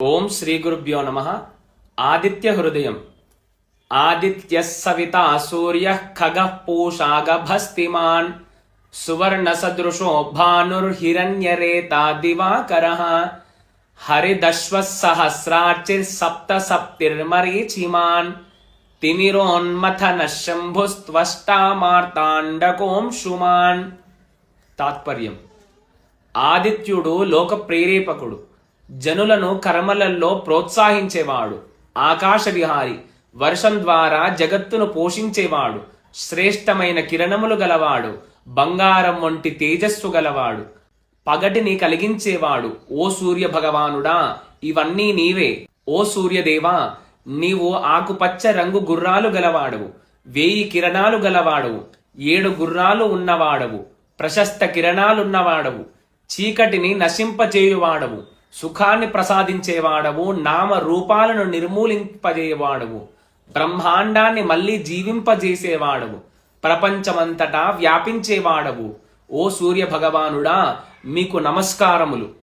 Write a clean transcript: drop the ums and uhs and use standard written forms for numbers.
ఓం శ్రీ గురుభ్యో నమః. ఆదిత్య హృదయం. ఆదిత్య సవితా సూర్య ఖగః పూషా గభస్తిమాన్ సువర్ణ సదృశో భానుర్హిరణ్యరేతా దివాకరః హరిదశ్వ సహస్రార్చిర్ సప్త సప్తిర్మరీచిమాన్ తిమిరోన్మథన శంభుస్త్వష్టామార్తాండకోంశుమాన్. తాత్పర్యం: ఆదిత్యుడు లోక ప్రేరేపకుడు, జనులను కర్మలలో ప్రోత్సహించేవాడు, ఆకాశ విహారి, వర్షం ద్వారా జగత్తును పోషించేవాడు, శ్రేష్టమైన కిరణములు గలవాడు, బంగారం వంటి తేజస్సు గలవాడు, పగటిని కలిగించేవాడు. ఓ సూర్య భగవానుడా, ఇవన్నీ నీవే. ఓ సూర్యదేవా, నీవు ఆకుపచ్చ రంగు గుర్రాలు గలవాడవు, 1000 కిరణాలు గలవాడవు, 7 గుర్రాలు ఉన్నవాడవు, ప్రశస్త కిరణాలున్నవాడవు, చీకటిని నశింపజేయువాడవు, సుఖాన్ని ప్రసాదించేవాడవు, నామ రూపాలను నిర్మూలింపజేయవాడవు, బ్రహ్మాండాన్ని మళ్ళీ జీవింపజేసేవాడవు, ప్రపంచమంతటా వ్యాపించేవాడవు. ఓ సూర్య భగవానుడా, మీకు నమస్కారములు.